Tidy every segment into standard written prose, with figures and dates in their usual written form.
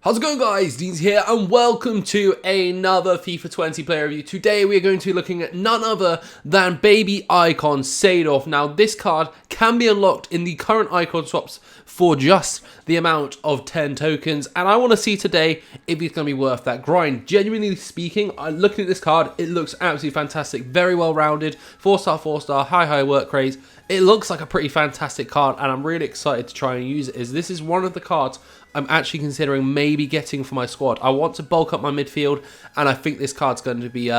How's it going, guys? Dean's here and welcome to another FIFA 20 player review. Today we are going to be looking at none other than baby Icon Seedorf. Now this card can be unlocked in the current Icon Swaps for just the amount of 10 tokens, and I want to see today if it's going to be worth that grind. Genuinely speaking, looking at this card, it looks absolutely fantastic, very well rounded, 4-star, high work rates. It looks like a pretty fantastic card and I'm really excited to try and use it, as this is one of the cards I'm actually considering maybe getting for my squad. I want to bulk up my midfield, and I think this card's going to be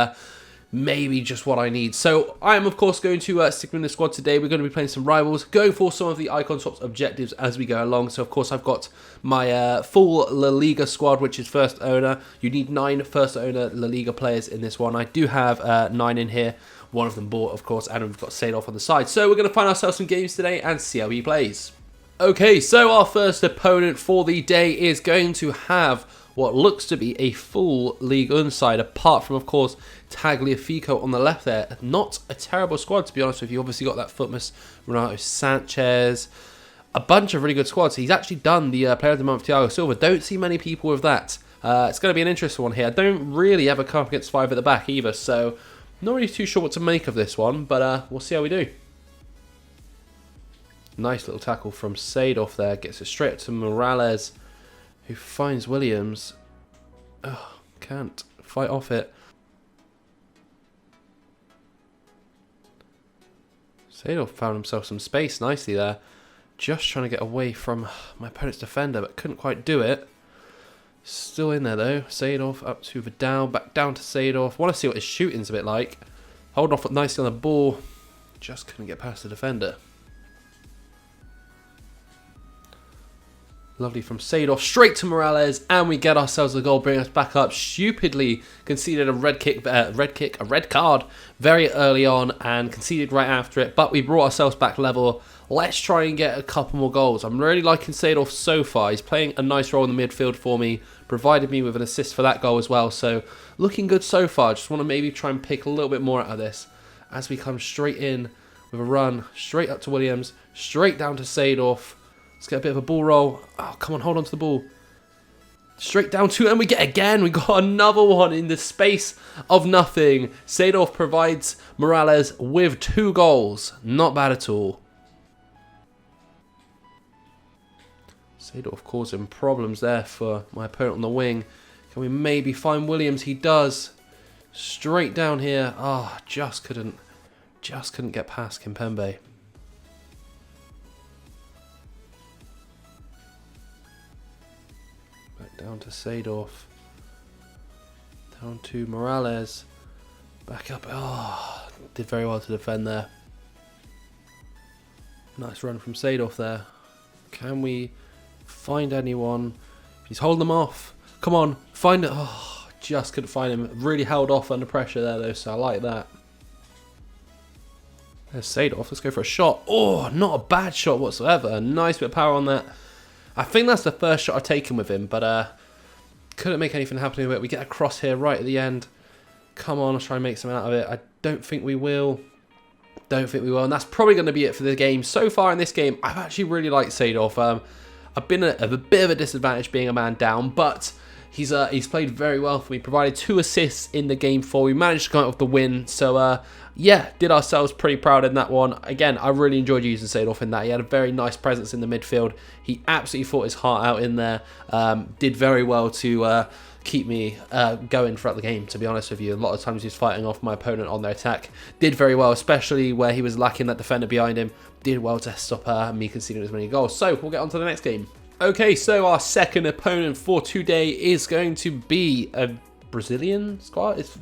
maybe just what I need. So I am, of course, going to stick with the squad today. We're going to be playing some rivals, going for some of the Icon Swaps objectives as we go along. So, of course, I've got my full La Liga squad, which is first owner. You need 9 first owner La Liga players in this one. I do have 9 in here. One of them bought, of course, and we've got Seedorf on the side. So we're going to find ourselves some games today and see how he plays. Okay, so our first opponent for the day is going to have what looks to be a full Ligue 1 side, apart from, of course, Figo on the left there. Not a terrible squad, to be honest with you. Obviously got that footmus, Ronaldo, Sanchez, a bunch of really good squads. He's actually done the Player of the Month, Thiago Silva. Don't see many people with that. It's going to be an interesting one here. I don't really ever come up against 5 at the back either, so not really too sure what to make of this one, but we'll see how we do. Nice little tackle from Seedorf there. Gets it straight up to Morales, who finds Williams. Oh, can't fight off it. Seedorf found himself some space nicely there. Just trying to get away from my opponent's defender, but couldn't quite do it. Still in there though. Seedorf up to Vidal, back down to Seedorf. Want to see what his shooting's a bit like. Holding off nicely on the ball. Just couldn't get past the defender. Lovely from Seedorf, straight to Morales, and we get ourselves a goal, bringing us back up. Stupidly conceded a red card very early on, and conceded right after it. But we brought ourselves back level. Let's try and get a couple more goals. I'm really liking Seedorf so far. He's playing a nice role in the midfield for me. Provided me with an assist for that goal as well. So looking good so far. Just want to maybe try and pick a little bit more out of this as we come straight in with a run, straight up to Williams, straight down to Seedorf. Let's get a bit of a ball roll. Oh, come on, hold on to the ball. Straight down to it, and we get again. We got another one in the space of nothing. Seedorf provides Morales with 2 goals. Not bad at all. Seedorf causing problems there for my opponent on the wing. Can we maybe find Williams? He does. Straight down here. Oh, just couldn't get past Campbell. Down to Seedorf. Down to Morales. Back up. Oh, did very well to defend there. Nice run from Seedorf there. Can we find anyone? He's holding them off. Come on, find it. Oh, just couldn't find him. Really held off under pressure there though, so I like that. There's Seedorf. Let's go for a shot. Oh, not a bad shot whatsoever. Nice bit of power on that. I think that's the first shot I've taken with him, but couldn't make anything happen with it. We get a cross here right at the end. Come on, let's try and make something out of it. I don't think we will. And that's probably going to be it for the game. So far in this game, I've actually really liked Seedorf. I've been at a bit of a disadvantage being a man down, but he's played very well for me. Provided 2 assists in the game 4. We managed to come out with the win. So, yeah, did ourselves pretty proud in that one. Again, I really enjoyed using Seedorf in that. He had a very nice presence in the midfield. He absolutely fought his heart out in there. Did very well to keep me going throughout the game, to be honest with you. A lot of times he was fighting off my opponent on their attack. Did very well, especially where he was lacking that defender behind him. Did well to stop me conceding as many goals. So, we'll get on to the next game. Okay, so our second opponent for today is going to be a Brazilian squad. It's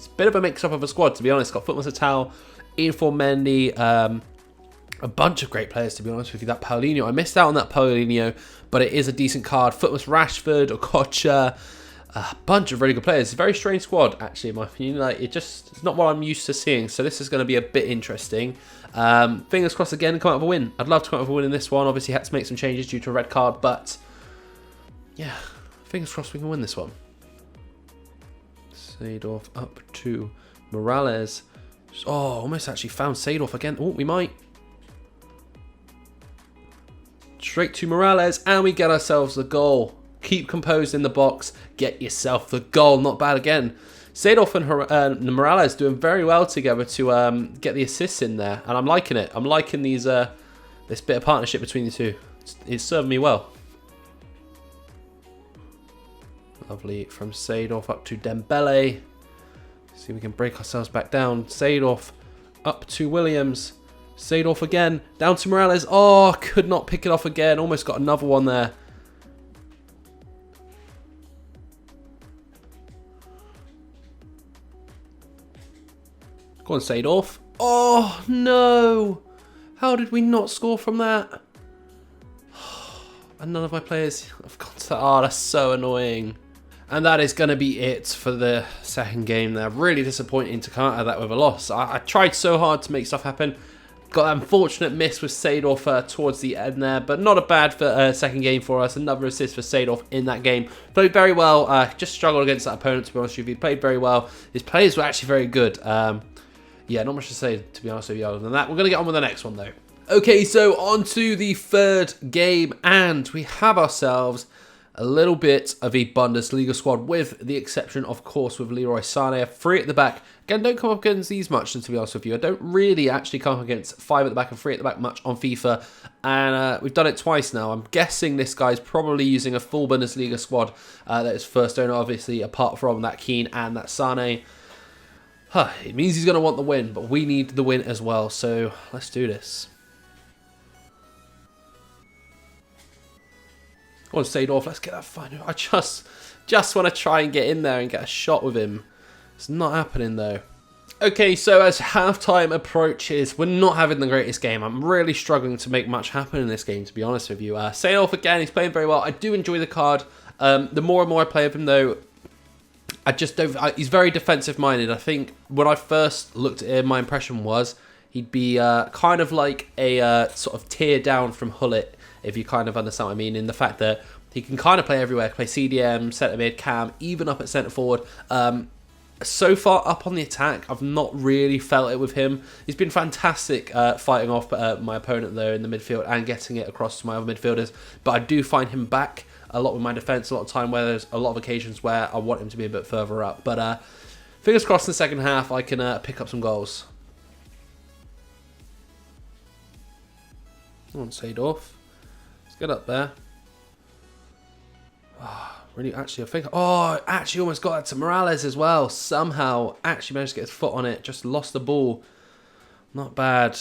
a bit of a mix-up of a squad, to be honest. Got Footmas Atal, Info Mendy, a bunch of great players, to be honest with you. That Paulinho, I missed out on that Paulinho, but it is a decent card. Footmas Rashford, Okocha, a bunch of really good players. It's a very strange squad, actually, in my opinion. Like, it's not what I'm used to seeing, so this is going to be a bit interesting. Fingers crossed again, come out with a win. I'd love to come out with a win in this one. Obviously, had to make some changes due to a red card, but yeah, fingers crossed we can win this one. Seedorf up to Morales. Oh, almost actually found Seedorf again. Oh, we might. Straight to Morales, and we get ourselves the goal. keep composed in the box, get yourself the goal. Not bad again. Seedorf and Morales doing very well together to get the assists in there, and I'm liking it. I'm liking these this bit of partnership between the two. It's serving me well. Lovely from Seedorf up to Dembele. See if we can break ourselves back down. Seedorf up to Williams. Seedorf again, down to Morales. Oh, could not pick it off again. Almost got another one there. Go on, Seedorf. Oh, no. How did we not score from that? And none of my players have gone to that. Oh, that's so annoying. And that is going to be it for the second game there. Really disappointing to come out of that with a loss. I tried so hard to make stuff happen. Got that unfortunate miss with Seedorf towards the end there, but not a bad second game for us. Another assist for Seedorf in that game. Played very well. Just struggled against that opponent, to be honest with you. He played very well. His players were actually very good. Yeah, not much to say, to be honest with you, other than that. We're going to get on with the next one, though. Okay, so on to the third game, and we have ourselves a little bit of a Bundesliga squad, with the exception, of course, with Leroy Sané, 3 at the back. Again, don't come up against these much, to be honest with you. I don't really actually come up against 5 at the back and 3 at the back much on FIFA, and we've done it twice now. I'm guessing this guy's probably using a full Bundesliga squad that is first owner, obviously, apart from that Keane and that Sané. It means he's going to want the win, but we need the win as well, so let's do this. Go on, Seedorf, let's get that final. I just want to try and get in there and get a shot with him. It's not happening, though. Okay, so as halftime approaches, we're not having the greatest game. I'm really struggling to make much happen in this game, to be honest with you. Seedorf, again, he's playing very well. I do enjoy the card. The more and more I play with him, though, I just don't... he's very defensive-minded. I think when I first looked at him, my impression was he'd be kind of like a sort of tier down from Hullet, if you kind of understand what I mean, in the fact that he can kind of play everywhere, play CDM, centre mid, cam, even up at centre forward. So far up on the attack, I've not really felt it with him. He's been fantastic fighting off my opponent though in the midfield and getting it across to my other midfielders, but I do find him back a lot with my defence, a lot of time where there's a lot of occasions where I want him to be a bit further up. But fingers crossed in the second half I can pick up some goals. Come on, Seedorf. Let's get up there. Oh, really, actually, I think... Oh, actually almost got that to Morales as well. Somehow, actually managed to get his foot on it. Just lost the ball. Not bad.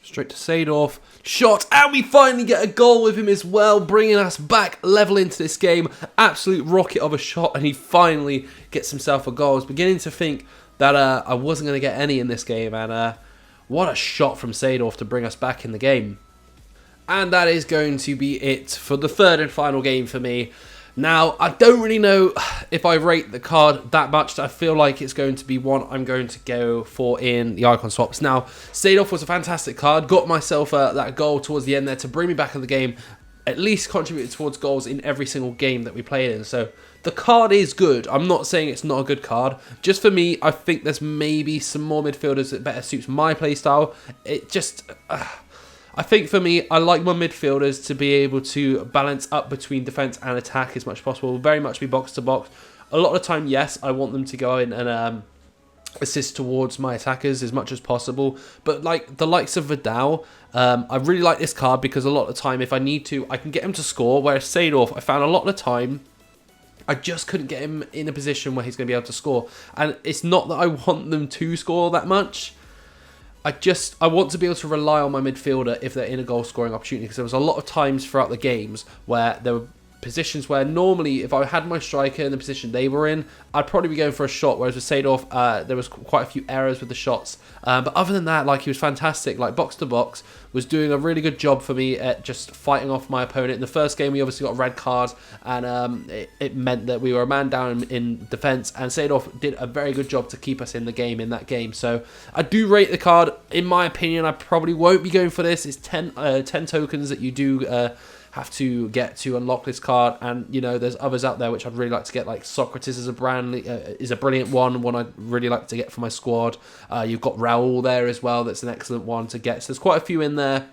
Straight to Seedorf. Shot, and we finally get a goal with him as well, bringing us back level into this game. Absolute rocket of a shot, and he finally gets himself a goal. I was beginning to think that I wasn't going to get any in this game, and what a shot from Seedorf to bring us back in the game. And that is going to be it for the third and final game for me. Now, I don't really know if I rate the card that much. I feel like it's going to be one I'm going to go for in the Icon Swaps. Now, Seedorf was a fantastic card. Got myself that goal towards the end there to bring me back in the game. At least contributed towards goals in every single game that we played in. So, the card is good. I'm not saying it's not a good card. Just for me, I think there's maybe some more midfielders that better suits my playstyle. It just... I think for me, I like my midfielders to be able to balance up between defence and attack as much as possible. Very much be box to box. A lot of the time, yes, I want them to go in and assist towards my attackers as much as possible. But like the likes of Vidal, I really like this card because a lot of the time, if I need to, I can get him to score. Whereas Seedorf, I found a lot of the time, I just couldn't get him in a position where he's going to be able to score. And it's not that I want them to score that much. I want to be able to rely on my midfielder if they're in a goal scoring opportunity, because there was a lot of times throughout the games where there were positions where normally if I had my striker in the position they were in, I'd probably be going for a shot, whereas with Seedorf, there was quite a few errors with the shots. But other than that, like, he was fantastic. Like, box to box, was doing a really good job for me at just fighting off my opponent. In the first game, we obviously got a red card, and it meant that we were a man down in defence, and Seedorf did a very good job to keep us in the game in that game. So I do rate the card. In my opinion, I probably won't be going for this. It's 10 tokens that you do have to get to unlock this card, and you know there's others out there which I'd really like to get, like Socrates is a brilliant one I'd really like to get for my squad. You've got Raul there as well, that's an excellent one to get. So there's quite a few in there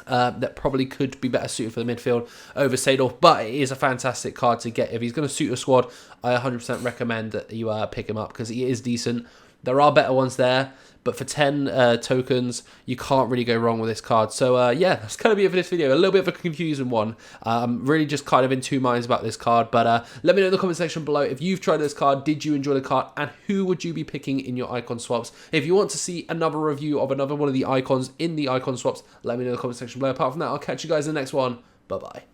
that probably could be better suited for the midfield over Seedorf, but it is a fantastic card to get. If he's going to suit your squad, I 100% recommend that you pick him up because he is decent. There are better ones there, but for 10 tokens, you can't really go wrong with this card. So yeah, that's going to be it for this video. A little bit of a confusing one. I'm really just kind of in two minds about this card, but let me know in the comment section below if you've tried this card, did you enjoy the card, and who would you be picking in your icon swaps? If you want to see another review of another one of the icons in the icon swaps, let me know in the comment section below. Apart from that, I'll catch you guys in the next one. Bye-bye.